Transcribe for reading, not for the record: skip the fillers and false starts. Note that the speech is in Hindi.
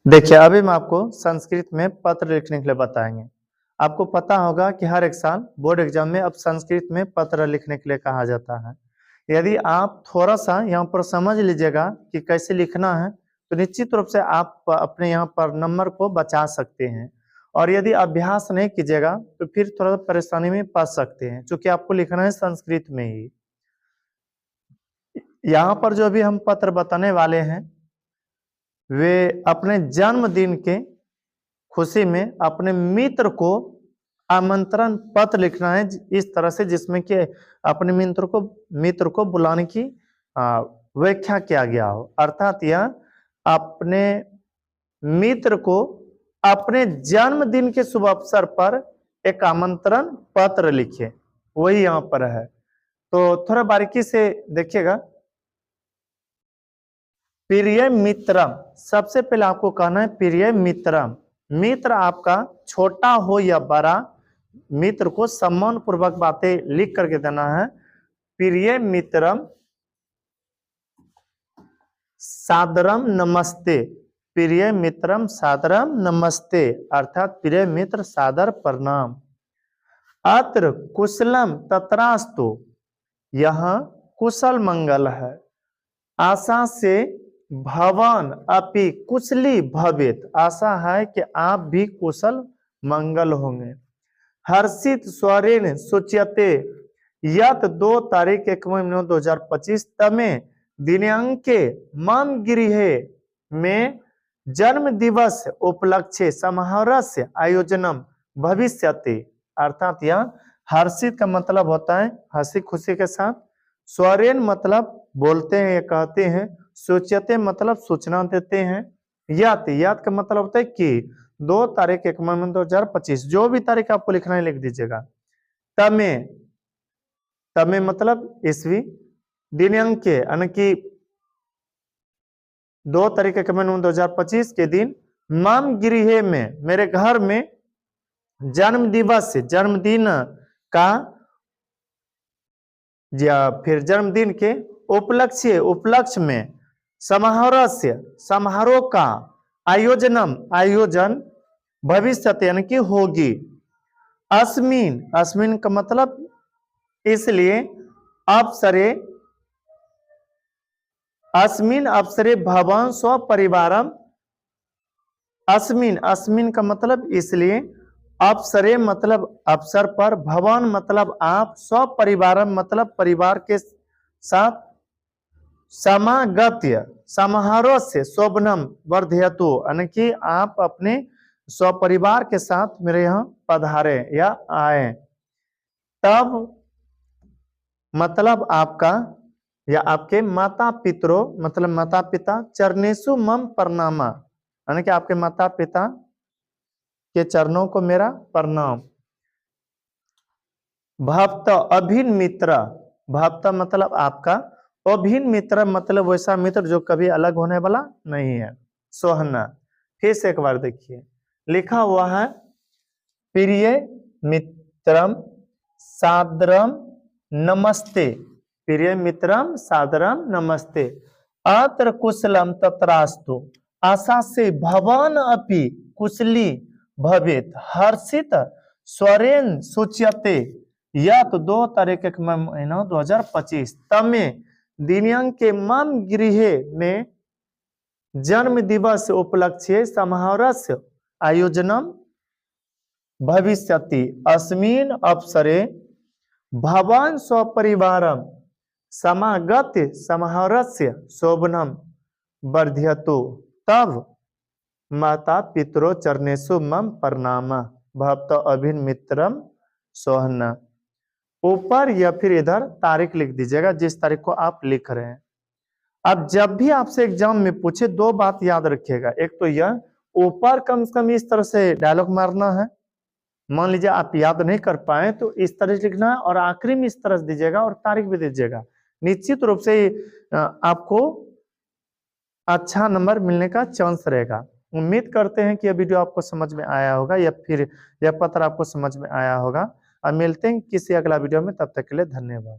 देखिए, अभी हम आपको संस्कृत में पत्र लिखने के लिए बताएंगे। आपको पता होगा कि हर एक साल बोर्ड एग्जाम में अब संस्कृत में पत्र लिखने के लिए कहा जाता है। यदि आप थोड़ा सा यहाँ पर समझ लीजिएगा कि कैसे लिखना है, तो निश्चित रूप से आप अपने यहाँ पर नंबर को बचा सकते हैं। और यदि अभ्यास नहीं कीजिएगा तो फिर थोड़ा परेशानी में फंस सकते हैं, क्योंकि आपको लिखना है संस्कृत में ही। यहाँ पर जो भी हम पत्र बताने वाले हैं, वे अपने जन्मदिन के खुशी में अपने मित्र को आमंत्रण पत्र लिखना है इस तरह से, जिसमें कि अपने मित्र को बुलाने की व्याख्या किया गया हो। अर्थात यह अपने मित्र को अपने जन्मदिन के शुभ अवसर पर एक आमंत्रण पत्र लिखे, वही यहाँ पर है। तो थोड़ा बारीकी से देखिएगा। प्रिय मित्रम, सबसे पहले आपको कहना है प्रिय मित्रम। मित्र आपका छोटा हो या बड़ा, मित्र को सम्मान पूर्वक बातें लिख करके देना है। प्रिय मित्रम सादरम नमस्ते। प्रिय मित्रम सादरम नमस्ते अर्थात प्रिय मित्र सादर प्रणाम। अत्र कुशलम तत्रास्तु, यह कुशल मंगल है। आशा से भवान अपि कुशली भवेत, आशा है कि आप भी कुशल मंगल होंगे। हर्षित स्वरेण सूच्यते, यत 2 तारीख 1/9/2025 तमे दिनांके मम गृहे में जन्म दिवस उपलक्ष्य समारोहस्य आयोजनम भविष्यति। अर्थात यह हर्षित का मतलब होता है हंसी खुशी के साथ, स्वरेण मतलब बोलते हैं या कहते हैं, सूच्यते मतलब सूचना देते हैं, यात का मतलब होता है कि 2 तारीख 1/9/2025, जो भी तारीख आपको लिखना है लिख दीजिएगा। तमे मतलब ईस्वी, दिनांक यानी कि 2 तारीख 1/9/2025 के दिन मम गृह में, मेरे घर में, जन्म दिवस जन्मदिन का या फिर जन्मदिन के उपलक्ष्य में समारोह का आयोजन भविष्य यानी कि होगी। अस्मिन का मतलब इसलिए, अस्मिन अवसरे भवान स्वपरिवारम, अस्मिन का मतलब इसलिए, अवसरे मतलब अवसर पर, भवन मतलब आप, स्वपरिवारम मतलब परिवार के साथ, समागत्य समारोह से शोभनम वर्धयतु यानी कि आप अपने स्वपरिवार के साथ मेरे यहाँ पधारे या आए। तब मतलब आपका या आपके माता पितरों मतलब माता पिता, चरणेशु मम प्रणामा यानी कि आपके माता पिता के चरणों को मेरा प्रणाम। भक्त अभिन्न मित्र, भक्त मतलब आपका, अभिन्न मित्र मतलब वैसा मित्र जो कभी अलग होने वाला नहीं है। सोहना, फिर से एक बार देखिए, लिखा हुआ है प्रिय मित्रम सादरम नमस्ते, प्रिय मित्रम सादरम नमस्ते। अत्र कुशलम तत्रास्तु, आशा से भवान अपि कुशली भवेत। हर्षित स्वरेण सूच्यते, यत 2 तारीख 1/9/2025 तमे दिनांके मम गृह में जन्म दिवस उपलक्ष्य समारोहस्य आयोजनम भविष्यति। अस्मिन् अवसरे भवान स्वपरिवारम समागत्य समारोहस्य शोभनम वर्धयतु। तब माता पितरो चरणेषु मम प्रणाम। भक्त अभिन्न मित्रम सोहना। ऊपर या फिर इधर तारीख लिख दीजिएगा जिस तारीख को आप लिख रहे हैं। अब जब भी आपसे एग्जाम में पूछे 2 बात याद रखिएगा। एक तो यह, ऊपर कम से कम इस तरह से डायलॉग मारना है, मान लीजिए आप याद नहीं कर पाए तो इस तरह से लिखना है, और आखिरी में इस तरह से दीजिएगा और तारीख भी दीजिएगा। निश्चित रूप से आपको अच्छा नंबर मिलने का चांस रहेगा। उम्मीद करते हैं कि यह वीडियो आपको समझ में आया होगा या फिर यह पत्र आपको समझ में आया होगा। अब मिलते हैं किसी अगला वीडियो में, तब तक के लिए धन्यवाद।